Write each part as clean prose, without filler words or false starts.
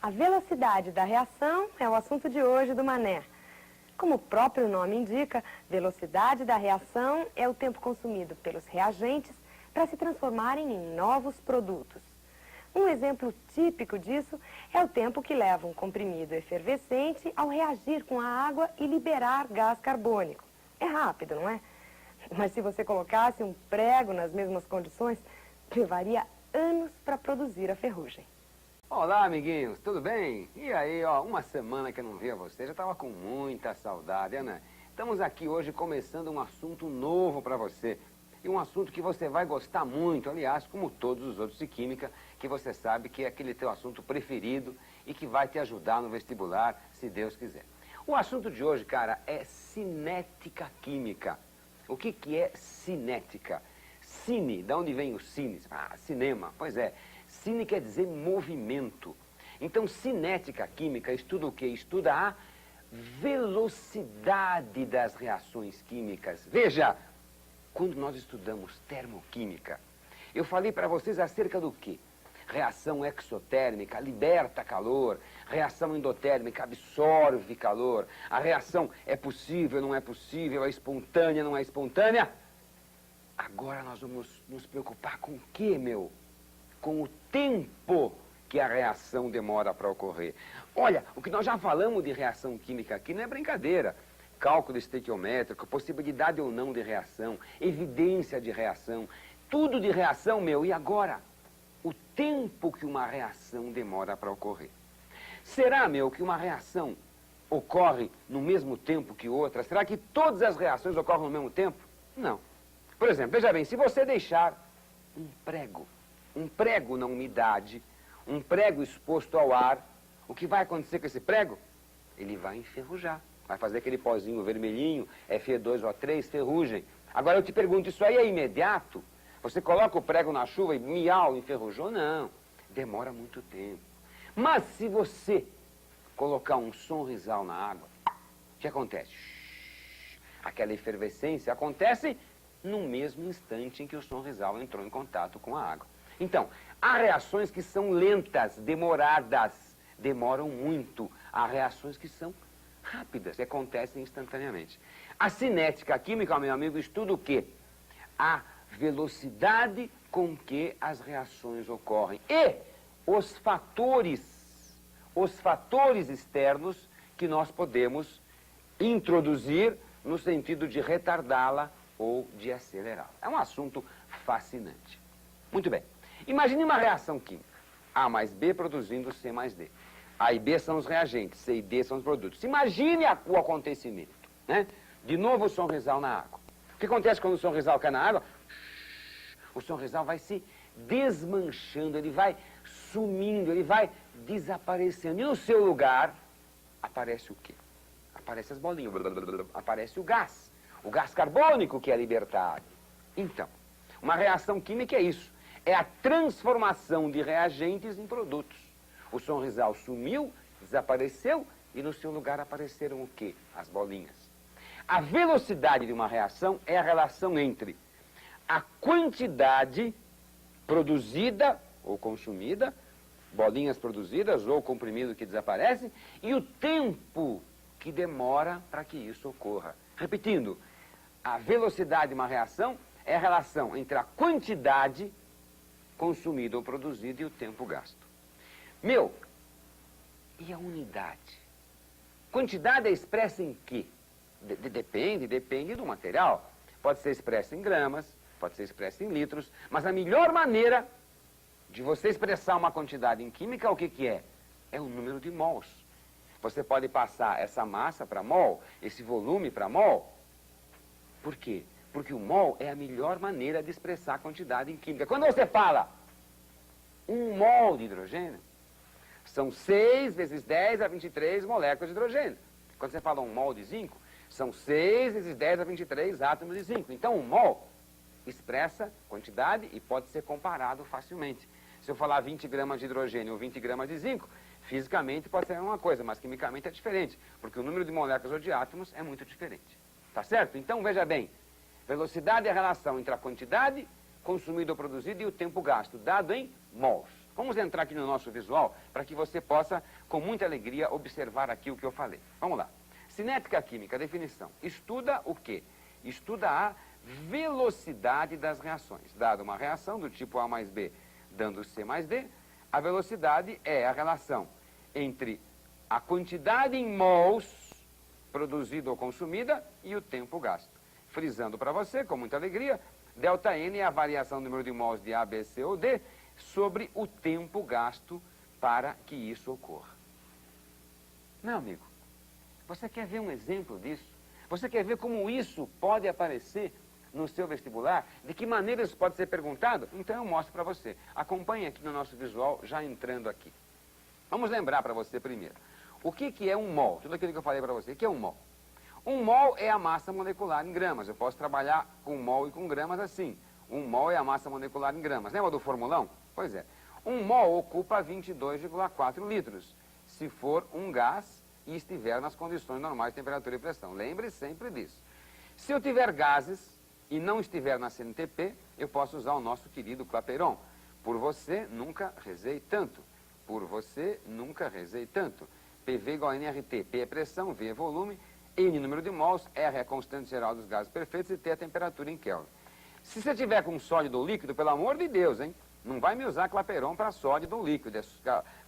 A velocidade da reação é o assunto de hoje do Mané. Como o próprio nome indica, velocidade da reação é o tempo consumido pelos reagentes para se transformarem em novos produtos. Um exemplo típico disso é o tempo que leva um comprimido efervescente ao reagir com a água e liberar gás carbônico. É rápido, não é? Mas se você colocasse um prego nas mesmas condições, levaria anos para produzir a ferrugem. Olá, amiguinhos, tudo bem? E aí, ó, uma semana que eu não via você, já estava com muita saudade, né? Estamos aqui hoje começando um assunto novo para você. E um assunto que você vai gostar muito, aliás, como todos os outros de química, que você sabe que é aquele teu assunto preferido e que vai te ajudar no vestibular, se Deus quiser. O assunto de hoje, cara, é cinética química. O que é cinética? Cine, de onde vem o cine? Ah, cinema, pois é. Cine quer dizer movimento. Então, cinética química estuda o quê? Estuda a velocidade das reações químicas. Veja, quando nós estudamos termoquímica, eu falei para vocês acerca do quê? Reação exotérmica liberta calor, reação endotérmica absorve calor, a reação é possível, não é possível, é espontânea, não é espontânea. Agora nós vamos nos preocupar com o quê, meu? Com o tempo que a reação demora para ocorrer. Olha, o que nós já falamos de reação química aqui não é brincadeira. Cálculo estequiométrico, possibilidade ou não de reação, evidência de reação, tudo de reação, meu. E agora, o tempo que uma reação demora para ocorrer. Será, meu, que uma reação ocorre no mesmo tempo que outra? Será que todas as reações ocorrem no mesmo tempo? Não. Por exemplo, veja bem, se você deixar um prego na umidade, um prego exposto ao ar, o que vai acontecer com esse prego? Ele vai enferrujar, vai fazer aquele pozinho vermelhinho, Fe2O3, ferrugem. Agora eu te pergunto, isso aí é imediato? Você coloca o prego na chuva e miau, enferrujou? Não, demora muito tempo. Mas se você colocar um sonrisal na água, o que acontece? Aquela efervescência acontece no mesmo instante em que o sonrisal entrou em contato com a água. Então, há reações que são lentas, demoradas, demoram muito. Há reações que são rápidas, que acontecem instantaneamente. A cinética química, meu amigo, estuda o quê? A velocidade com que as reações ocorrem e os fatores externos que nós podemos introduzir no sentido de retardá-la ou de acelerá-la. É um assunto fascinante. Muito bem. Imagine uma reação química. A mais B produzindo C mais D. A e B são os reagentes, C e D são os produtos. Imagine o acontecimento, né? De novo o sonrisal na água. O que acontece quando o sonrisal cai na água? O sonrisal vai se desmanchando, ele vai sumindo, ele vai desaparecendo. E no seu lugar, aparece o quê? Aparece as bolinhas, aparece o gás carbônico que é libertado. Então, uma reação química é isso. É a transformação de reagentes em produtos. O sonrisal sumiu, desapareceu e no seu lugar apareceram o quê? As bolinhas. A velocidade de uma reação é a relação entre a quantidade produzida ou consumida, bolinhas produzidas ou comprimido que desaparece, e o tempo que demora para que isso ocorra. Repetindo, a velocidade de uma reação é a relação entre a quantidade consumida ou produzida e o tempo gasto. Meu, e a unidade? Quantidade é expressa em quê? Depende do material. Pode ser expressa em gramas, pode ser expressa em litros, mas a melhor maneira de você expressar uma quantidade em química, o que é? É o número de mols. Você pode passar essa massa para mol, esse volume para mol. Por quê? Porque o mol é a melhor maneira de expressar a quantidade em química. Quando você fala 1 mol de hidrogênio, são 6 vezes 10 a 23 moléculas de hidrogênio. Quando você fala 1 mol de zinco, são 6 vezes 10 a 23 átomos de zinco. Então, 1 mol expressa quantidade e pode ser comparado facilmente. Se eu falar 20 gramas de hidrogênio ou 20 gramas de zinco, fisicamente pode ser uma coisa, mas quimicamente é diferente, porque o número de moléculas ou de átomos é muito diferente. Tá certo? Então, veja bem, velocidade é a relação entre a quantidade consumida ou produzida e o tempo gasto, dado em mols. Vamos entrar aqui no nosso visual para que você possa, com muita alegria, observar aqui o que eu falei. Vamos lá. Cinética química, definição. Estuda o quê? Estuda a velocidade das reações. Dada uma reação do tipo A mais B dando C mais D, a velocidade é a relação entre a quantidade em mols produzida ou consumida e o tempo gasto. Frisando para você, com muita alegria, ΔN é a variação do número de mols de A, B, C ou D sobre o tempo gasto para que isso ocorra. Meu amigo, você quer ver um exemplo disso? Você quer ver como isso pode aparecer no seu vestibular? De que maneira isso pode ser perguntado? Então eu mostro para você. Acompanhe aqui no nosso visual, já entrando aqui. Vamos lembrar para você primeiro. O que é um mol? Tudo aquilo que eu falei para você. O que é um mol? Um mol é a massa molecular em gramas. Eu posso trabalhar com mol e com gramas assim. Um mol é a massa molecular em gramas. Lembra do formulão? Pois é. Um mol ocupa 22,4 litros, se for um gás e estiver nas condições normais de temperatura e pressão. Lembre sempre disso. Se eu tiver gases e não estiver na CNTP, eu posso usar o nosso querido Clapeyron. Por você, nunca rezei tanto. Por você, nunca rezei tanto. PV igual a nRT. P é pressão, V é volume, N número de mols, R é a constante geral dos gases perfeitos e T é a temperatura em Kelvin. Se você tiver com sólido ou líquido, pelo amor de Deus, hein? Não vai me usar Clapeyron para sólido ou líquido.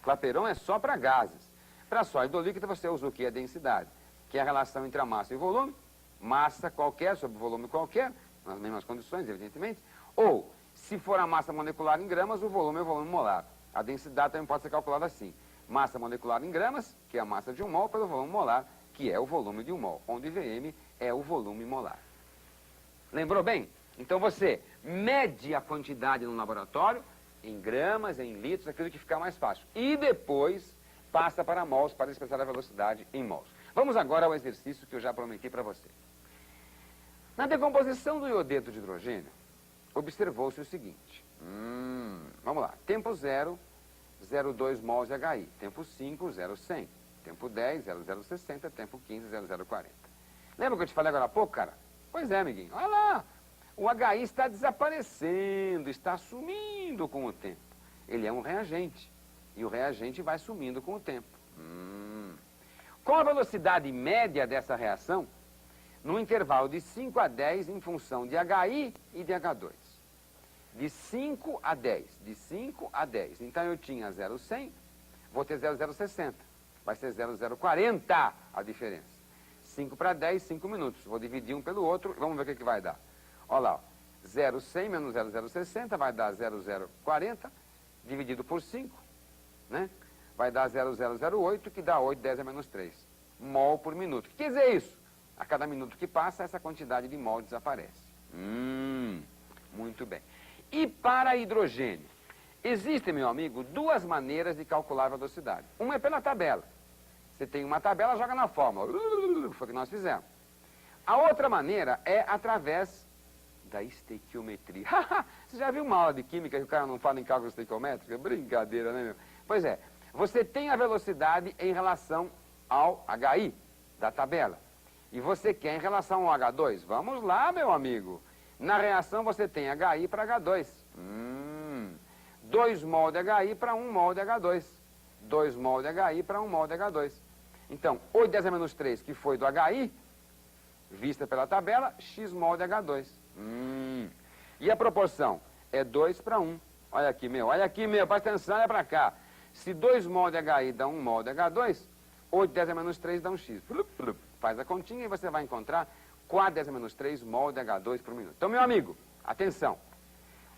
Clapeyron é só para gases. Para sólido ou líquido, você usa o que? A densidade, que é a relação entre a massa e o volume. Massa qualquer sobre volume qualquer, nas mesmas condições, evidentemente. Ou, se for a massa molecular em gramas, o volume é o volume molar. A densidade também pode ser calculada assim. Massa molecular em gramas, que é a massa de um mol, pelo volume molar, que é o volume de um mol, onde Vm é o volume molar. Lembrou bem? Então você mede a quantidade no laboratório, em gramas, em litros, aquilo que ficar mais fácil. E depois passa para mols, para expressar a velocidade em mols. Vamos agora ao exercício que eu já prometi para você. Na decomposição do iodeto de hidrogênio, observou-se o seguinte. Vamos lá. Tempo 0, 0,2 mols de HI. Tempo 5, 0,100. Tempo 10, 0,060. Tempo 15, 0,040. Lembra que eu te falei agora há pouco, cara? Pois é, amiguinho. Olha lá. O HI está desaparecendo, está sumindo com o tempo. Ele é um reagente. E o reagente vai sumindo com o tempo. Com a velocidade média dessa reação, no intervalo de 5 a 10 em função de HI e de H2. De 5 a 10, de 5 a 10. Então eu tinha 0,100, vou ter 0,060. Vai ser 0,040 a diferença. 5 para 10, 5 minutos. Vou dividir um pelo outro, vamos ver o que vai dar. Olha lá, 0,100 menos 0,060 vai dar 0,040, dividido por 5, né? Vai dar 0,008, que dá 8, 10 a menos 3. Mol por minuto. O que quer dizer isso? A cada minuto que passa, essa quantidade de mol desaparece. Muito bem. E para hidrogênio? Existem, meu amigo, duas maneiras de calcular a velocidade. Uma é pela tabela. Você tem uma tabela, joga na fórmula. Foi o que nós fizemos. A outra maneira é através da estequiometria. Você já viu uma aula de química que o cara não fala em cálculo estequiométrico? Brincadeira, né, meu? Pois é. Você tem a velocidade em relação ao HI da tabela. E você quer em relação ao H2? Vamos lá, meu amigo. Na reação você tem HI para H2. 2 mol de HI para 1 mol de H2. 2 mol de HI para 1 mol de H2. Então, 8 10 a menos 3, que foi do HI, vista pela tabela, X mol de H2. E a proporção é 2 para 1. Olha aqui, meu, presta atenção, olha para cá. Se 2 mol de HI dá 1 mol de H2, 8 10 a menos 3 dá um X. Faz a continha e você vai encontrar 4 10 a menos 3 mol de H2 por minuto. Então, meu amigo, atenção.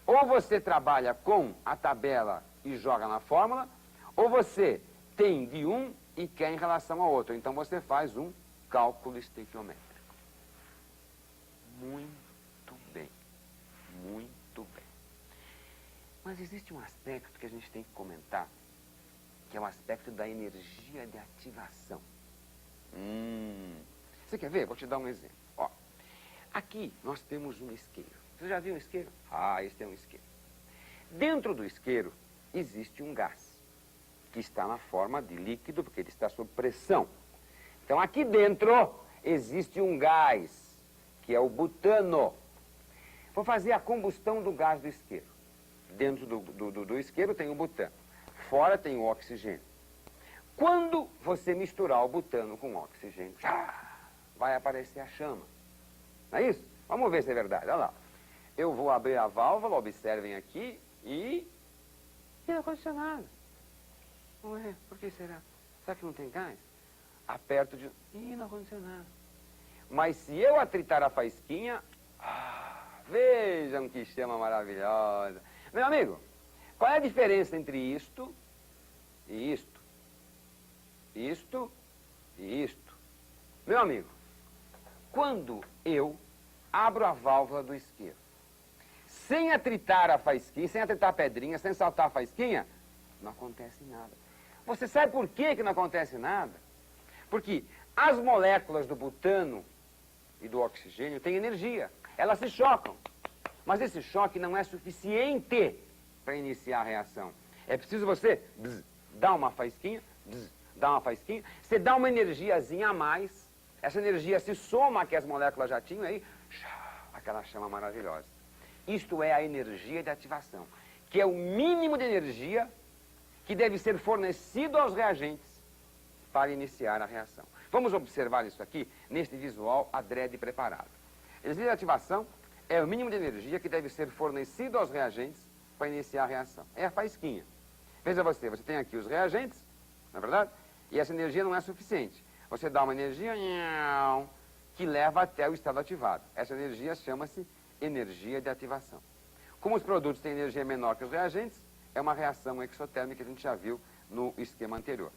Ou você trabalha com a tabela e joga na fórmula, ou você tem de um e quer em relação ao outro. Então, você faz um cálculo estequiométrico. Muito bem. Muito bem. Mas existe um aspecto que a gente tem que comentar, que é o aspecto da energia de ativação. Você quer ver? Vou te dar um exemplo. Ó, aqui nós temos um isqueiro. Você já viu um isqueiro? Este é um isqueiro. Dentro do isqueiro existe um gás, que está na forma de líquido, porque ele está sob pressão. Então aqui dentro existe um gás, que é o butano. Vou fazer a combustão do gás do isqueiro. Dentro do isqueiro tem o butano. fora tem o oxigênio. Quando você misturar o butano com o oxigênio, vai aparecer a chama. Não é isso? Vamos ver se é verdade. Olha lá. Eu vou abrir a válvula, observem aqui, e não aconteceu nada. Ué, por que será? Será que não tem gás? Aperto de... Ih, não aconteceu nada. Mas se eu atritar a faísquinha... vejam que chama maravilhosa. Meu amigo, qual é a diferença entre isto e isto? Isto e isto. Meu amigo, quando eu abro a válvula do isqueiro, sem atritar a faísquinha, sem atritar a pedrinha, sem saltar a faísquinha, não acontece nada. Você sabe por que não acontece nada? Porque as moléculas do butano e do oxigênio têm energia. Elas se chocam. Mas esse choque não é suficiente para iniciar a reação. É preciso você dar uma faísquinha, dar uma faísquinha. Você dá uma energiazinha a mais. Essa energia se soma à que as moléculas já tinham aí. Aquela chama maravilhosa. Isto é a energia de ativação, que é o mínimo de energia que deve ser fornecido aos reagentes para iniciar a reação. Vamos observar isso aqui neste visual adrede preparado. A energia de ativação é o mínimo de energia que deve ser fornecido aos reagentes para iniciar a reação. É a faísquinha. Veja você tem aqui os reagentes, não é verdade? E essa energia não é suficiente. Você dá uma energia que leva até o estado ativado. Essa energia chama-se energia de ativação. Como os produtos têm energia menor que os reagentes, é uma reação exotérmica que a gente já viu no esquema anterior.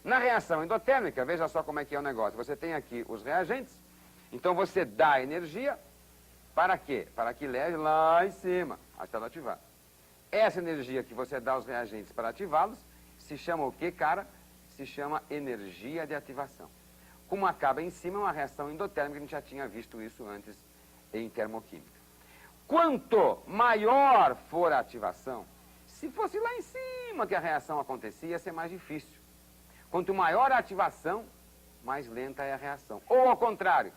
Na reação endotérmica, veja só como é que é o negócio. Você tem aqui os reagentes, então você dá energia para quê? Para que leve lá em cima, a estado ativado. Essa energia que você dá aos reagentes para ativá-los, se chama o quê, cara? Se chama energia de ativação. Como acaba em cima, é uma reação endotérmica, a gente já tinha visto isso antes em termoquímica. Quanto maior for a ativação, se fosse lá em cima que a reação acontecia, ia ser mais difícil. Quanto maior a ativação, mais lenta é a reação. Ou ao contrário,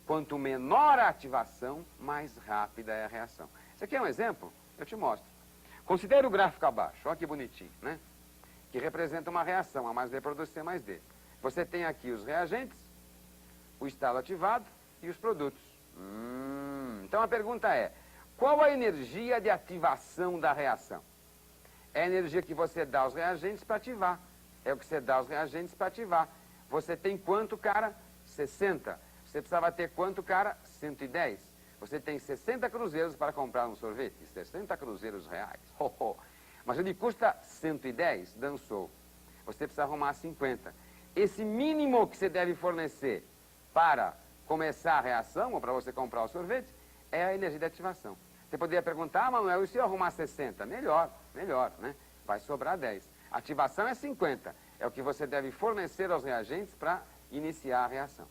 quanto menor a ativação, mais rápida é a reação. Isso aqui é um exemplo? Eu te mostro. Considere o gráfico abaixo, olha que bonitinho, né? Que representa uma reação, A mais B produz C mais D. Você tem aqui os reagentes, o estado ativado e os produtos. Então a pergunta é, qual a energia de ativação da reação? É a energia que você dá aos reagentes para ativar. É o que você dá aos reagentes para ativar. Você tem quanto, cara? 60. Você precisava ter quanto, cara? 110. Você tem 60 cruzeiros para comprar um sorvete. 60 cruzeiros reais. Mas ele custa 110, dançou. Você precisa arrumar 50. Esse mínimo que você deve fornecer para começar a reação, ou para você comprar o sorvete, é a energia de ativação. Você poderia perguntar, Manuel, e se eu arrumar 60? Melhor, né? Vai sobrar 10. Ativação é 50. É o que você deve fornecer aos reagentes para iniciar a reação.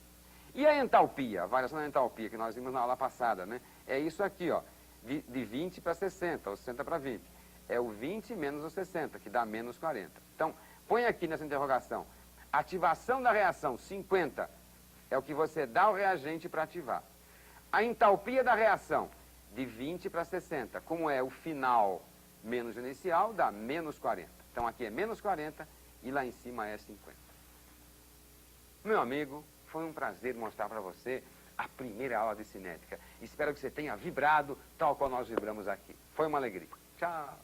E a entalpia, a variação da entalpia, que nós vimos na aula passada, né? É isso aqui, ó, de 20 para 60, ou 60 para 20. É o 20 menos o 60, que dá menos 40. Então, põe aqui nessa interrogação. Ativação da reação, 50, é o que você dá ao reagente para ativar. A entalpia da reação, de 20 para 60, como é o final menos o inicial, dá menos 40. Então, aqui é menos 40 e lá em cima é 50. Meu amigo, foi um prazer mostrar para você a primeira aula de cinética. Espero que você tenha vibrado tal qual nós vibramos aqui. Foi uma alegria. Tchau.